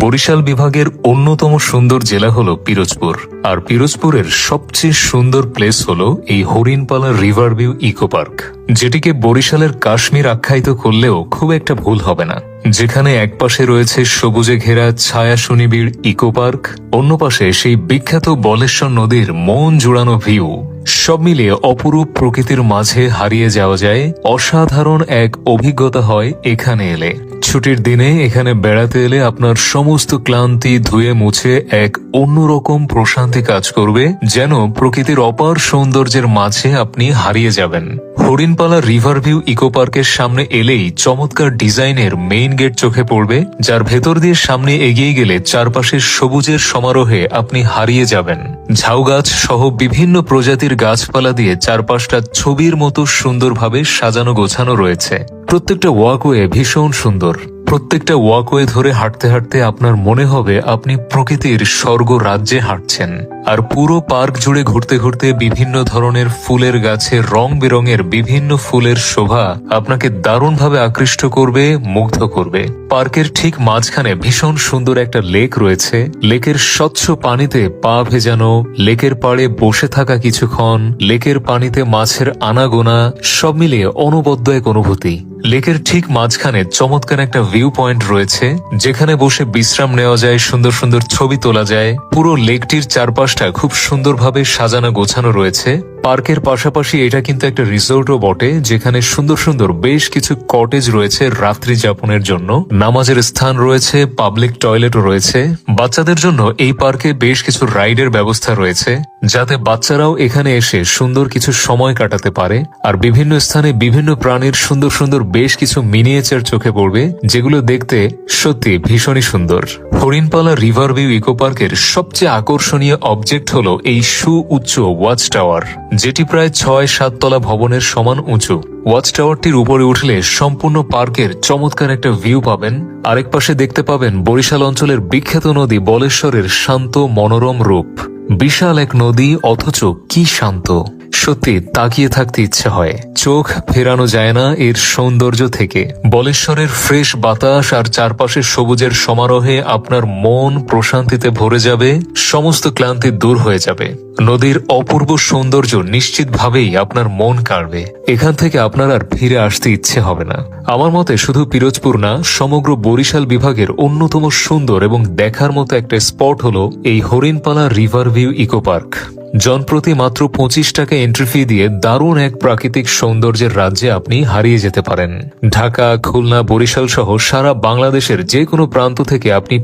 বরিশাল বিভাগের অন্যতম সুন্দর জেলা হলো পিরোজপুর। আর পিরোজপুরের সবচেয়ে সুন্দর প্লেস হলো এই Harinpala river view eco park, যেটিকে বরিশালের কাশ্মীর আখ্যায়িত করলেও খুব একটা ভুল হবে না। যেখানে একপাশে রয়েছে সবুজে ঘেরা ছায়া সুনিবিড় ইকো পার্ক, অন্য পাশে সেই বিখ্যাত বলেশ্বর নদীর মন জুড়ানো ভিউ। সব মিলিয়ে অপরূপ প্রকৃতির মাঝে হারিয়ে যাওয়া যায়। অসাধারণ এক অভিজ্ঞতা হয় এখানে এলে। ছুটির দিনে এখানে বেড়াতে এলে আপনার সমস্ত ক্লান্তি ধুয়ে মুছে এক অন্যরকম প্রশান্তি কাজ করবে, যেন প্রকৃতির অপার সৌন্দর্যের মাঝে আপনি হারিয়ে যাবেন। হরিণপালা রিভার ভিউ ইকো পার্কের সামনে এলেই চমৎকার ডিজাইনের মেইন গেট চোখে পড়বে, যার ভেতর দিয়ে সামনে এগিয়ে গেলে চারপাশের সবুজের সমারোহে আপনি হারিয়ে যাবেন। ঝাউ গাছ সহ বিভিন্ন প্রজাতির গাছপালা দিয়ে চারপাশটা ছবির মতো সুন্দরভাবে সাজানো গোছানো রয়েছে। প্রত্যেকটা ওয়াকওয়ে ভীষণ সুন্দর। প্রত্যেকটা ওয়াকওয়ে ধরে হাঁটতে হাঁটতে আপনার মনে হবে আপনি প্রকৃতির স্বর্গ রাজ্যে হাঁটছেন। আর পুরো পার্ক জুড়ে ঘুরতে ঘুরতে বিভিন্ন ধরনের ফুলের গাছে রং বেরঙের বিভিন্ন ফুলের শোভা আপনাকে দারুণভাবে আকৃষ্ট করবে, মুগ্ধ করবে। পার্কের ঠিক মাঝখানে ভীষণ সুন্দর একটা লেক রয়েছে। লেকের স্বচ্ছ পানিতে পা ভেজানো, লেকের পাড়ে বসে থাকা কিছুক্ষণ, লেকের পানিতে মাছের আনাগোনা, সব মিলিয়ে অনবদ্য এক অনুভূতি। লেকের ঠিক মাঝখানে চমৎকার একটা ভিউ পয়েন্ট রয়েছে, যেখানে বসে বিশ্রাম নেওয়া যায়, সুন্দর সুন্দর ছবি তোলা যায়। পুরো লেকটির চারপাশটা খুব সুন্দরভাবে সাজানো গোছানো রয়েছে। পার্কের পাশাপাশি এটা কিন্তু একটা রিসোর্টও বটে, যেখানে সুন্দর সুন্দর বেশ কিছু কটেজ রয়েছে রাত্রি যাপনের জন্য। নামাজের স্থান রয়েছে, পাবলিক টয়লেটও রয়েছে। বাচ্চাদের জন্য এই পার্কে বেশ কিছু রাইডের ব্যবস্থা রয়েছে, যাতে বাচ্চারাও এখানে এসে সুন্দর কিছু সময় কাটাতে পারে। আর বিভিন্ন স্থানে বিভিন্ন প্রাণীর সুন্দর সুন্দর বেশ কিছু মিনিয়েচার চোখে পড়বে, যেগুলো দেখতে সত্যি ভীষণই সুন্দর। হরিণপালা রিভার ভিউ ইকো পার্কের সবচেয়ে আকর্ষণীয় অবজেক্ট হলো এই সুউচ্চ ওয়াচ টাওয়ার, যেটি প্রায় 6-7 তলা ভবনের সমান উঁচু। ওয়াচ টাওয়ারটির উপরে উঠলে সম্পূর্ণ পার্কের চমৎকার একটা ভিউ পাবেন। আরেক পাশে দেখতে পাবেন বরিশাল অঞ্চলের বিখ্যাত নদী বলেশ্বরের শান্ত মনোরম রূপ। বিশাল এক নদী, অথচ কি শান্ত! সত্যি তাকিয়ে থাকতে ইচ্ছে হয়, চোখ ফেরানো যায় না এর সৌন্দর্য থেকে। বলেশ্বরের ফ্রেশ বাতাস আর চারপাশের সবুজের সমারোহে আপনার মন প্রশান্তিতে ভরে যাবে, সমস্ত ক্লান্তি দূর হয়ে যাবে। নদীর অপূর্ব সৌন্দর্য নিশ্চিতভাবেই আপনার মন কাড়বে। এখান থেকে আপনার আর ফিরে আসতে ইচ্ছে হবে না। আমার মতে শুধু পিরোজপুর না, সমগ্র বরিশাল বিভাগের অন্যতম সুন্দর এবং দেখার মতো একটা স্পট হলো এই Harinpala river view eco park. জনপ্রতি মাত্র 25 টাকা এন্ট্রি ফি দিয়ে দারুণ এক প্রাকৃতিক সৌন্দর্যের রাজ্যে আপনি হারিয়ে যেতে পারেন। ঢাকা, খুলনা, বরিশাল সহ সারা বাংলাদেশের যে কোনো প্রান্ত থেকে আপনি